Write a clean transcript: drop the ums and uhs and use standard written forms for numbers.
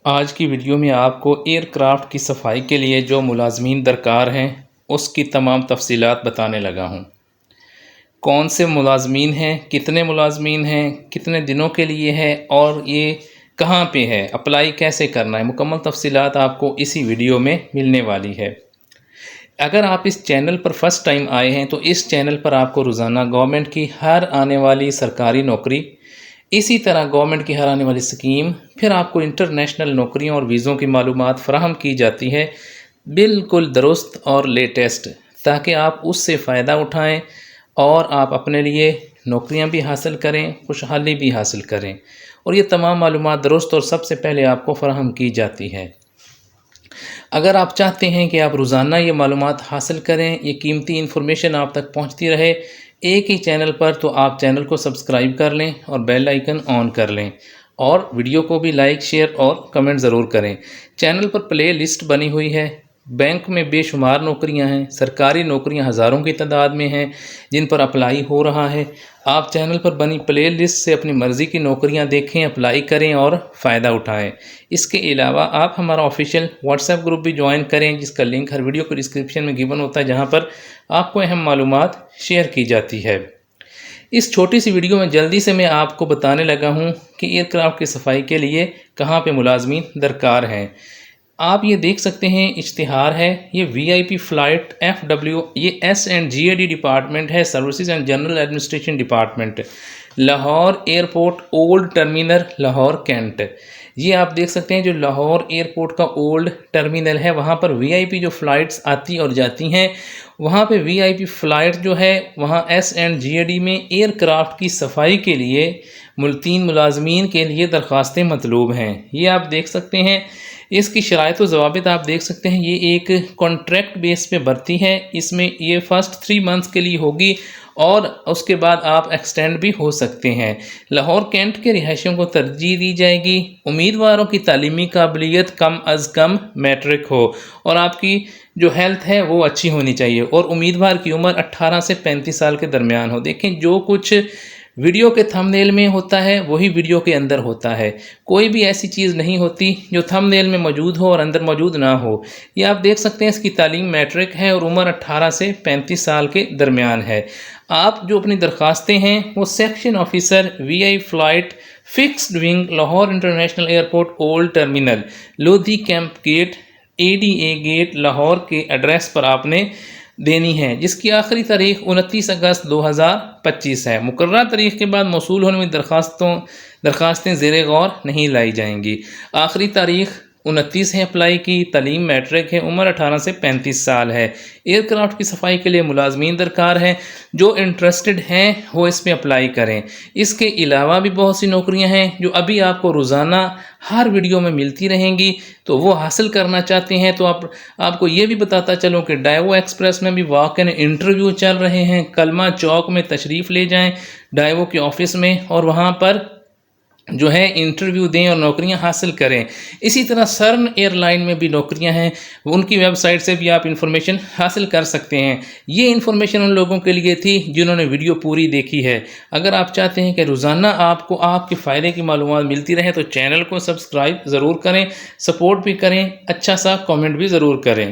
آج کی ویڈیو میں آپ کو ایئر کرافٹ کی صفائی کے لیے جو ملازمین درکار ہیں اس کی تمام تفصیلات بتانے لگا ہوں۔ کون سے ملازمین ہیں، کتنے ملازمین ہیں، کتنے دنوں کے لیے ہے اور یہ کہاں پہ ہے، اپلائی کیسے کرنا ہے، مکمل تفصیلات آپ کو اسی ویڈیو میں ملنے والی ہے۔ اگر آپ اس چینل پر فرسٹ ٹائم آئے ہیں تو اس چینل پر آپ کو روزانہ گورنمنٹ کی ہر آنے والی سرکاری نوکری، اسی طرح گورنمنٹ کی ہر آنے والی سکیم، پھر آپ کو انٹرنیشنل نوکریوں اور ویزوں کی معلومات فراہم کی جاتی ہے، بالکل درست اور لیٹسٹ، تاکہ آپ اس سے فائدہ اٹھائیں اور آپ اپنے لیے نوکریاں بھی حاصل کریں، خوشحالی بھی حاصل کریں، اور یہ تمام معلومات درست اور سب سے پہلے آپ کو فراہم کی جاتی ہے۔ اگر آپ چاہتے ہیں کہ آپ روزانہ یہ معلومات حاصل کریں، یہ قیمتی انفارمیشن آپ تک پہنچتی رہے ایک ہی چینل پر، تو آپ چینل کو سبسکرائب کر لیں اور بیل آئیکن آن کر لیں، اور ویڈیو کو بھی لائک، شیئر اور کمنٹ ضرور کریں۔ چینل پر پلے لسٹ بنی ہوئی ہے، بینک میں بے شمار نوکریاں ہیں، سرکاری نوکریاں ہزاروں کی تعداد میں ہیں جن پر اپلائی ہو رہا ہے۔ آپ چینل پر بنی پلے لسٹ سے اپنی مرضی کی نوکریاں دیکھیں، اپلائی کریں اور فائدہ اٹھائیں۔ اس کے علاوہ آپ ہمارا آفیشیل واٹس ایپ گروپ بھی جوائن کریں، جس کا لنک ہر ویڈیو کو ڈسکرپشن میں گیون ہوتا ہے، جہاں پر آپ کو اہم معلومات شیئر کی جاتی ہے۔ اس چھوٹی سی ویڈیو میں جلدی سے میں آپ کو بتانے لگا ہوں کہ ایئر کرافٹ کی صفائی کے لیے کہاں پہ ملازمین درکار ہیں۔ آپ یہ دیکھ سکتے ہیں، اشتہار ہے، یہ وی آئی پی فلائٹ FW، یہ S&GAD ڈپارٹمنٹ ہے، services and general administration department, Lahore airport old terminal Lahore cantt. یہ آپ دیکھ سکتے ہیں جو لاہور ایئرپورٹ کا اولڈ ٹرمینل ہے، وہاں پر وی آئی پی جو فلائٹس آتی اور جاتی ہیں، وہاں پہ وی آئی پی فلائٹ جو ہے وہاں S&GAD میں ایئر کرافٹ کی صفائی کے لیے 3 ملازمین کے لیے درخواستیں مطلوب ہیں۔ یہ آپ دیکھ سکتے ہیں، اس کی شرائط و ضوابط آپ دیکھ سکتے ہیں۔ یہ ایک کانٹریکٹ بیس پہ بھرتی ہے، اس میں یہ فرسٹ 3 منتھس کے لیے ہوگی اور اس کے بعد آپ ایکسٹینڈ بھی ہو سکتے ہیں۔ لاہور کینٹ کے رہائشیوں کو ترجیح دی جائے گی۔ امیدواروں کی تعلیمی قابلیت کم از کم میٹرک ہو، اور آپ کی جو ہیلتھ ہے وہ اچھی ہونی چاہیے، اور امیدوار کی عمر 18 سے 35 سال کے درمیان ہو۔ دیکھیں، جو کچھ ویڈیو کے تھم نیل میں ہوتا ہے وہی ویڈیو کے اندر ہوتا ہے، کوئی بھی ایسی چیز نہیں ہوتی جو تھم نیل میں موجود ہو اور اندر موجود نہ ہو۔ یہ آپ دیکھ سکتے ہیں، اس کی تعلیم میٹرک ہے اور عمر 18 سے 35 سال کے درمیان ہے۔ آپ جو اپنی درخواستیں ہیں وہ section officer VI flight fixed wing Lahore international airport old terminal Lodhi camp gate ADA gate Lahore کے ایڈریس پر آپ نے دینی ہے، جس کی آخری تاریخ 29 اگست 2025 ہے۔ مقررہ تاریخ کے بعد موصول ہونے والی درخواستیں زیر غور نہیں لائی جائیں گی۔ آخری تاریخ 29 ہے اپلائی کی، تعلیم میٹرک ہے، عمر 18 سے 35 سال ہے۔ ایئر کرافٹ کی صفائی کے لیے ملازمین درکار ہیں، جو انٹرسٹڈ ہیں وہ اس میں اپلائی کریں۔ اس کے علاوہ بھی بہت سی نوکریاں ہیں جو ابھی آپ کو روزانہ ہر ویڈیو میں ملتی رہیں گی، تو وہ حاصل کرنا چاہتے ہیں تو آپ کو یہ بھی بتاتا چلوں کہ ڈائیو ایکسپریس میں بھی واک ان انٹرویو چل رہے ہیں۔ کلمہ چوک میں تشریف لے جائیں ڈائیو کے آفس میں، اور وہاں پر جو ہے انٹرویو دیں اور نوکریاں حاصل کریں۔ اسی طرح سرن ایئر لائن میں بھی نوکریاں ہیں، ان کی ویب سائٹ سے بھی آپ انفارمیشن حاصل کر سکتے ہیں۔ یہ انفارمیشن ان لوگوں کے لیے تھی جنہوں نے ویڈیو پوری دیکھی ہے۔ اگر آپ چاہتے ہیں کہ روزانہ آپ کو آپ کے فائدے کی معلومات ملتی رہے تو چینل کو سبسکرائب ضرور کریں، سپورٹ بھی کریں، اچھا سا کامنٹ بھی ضرور کریں۔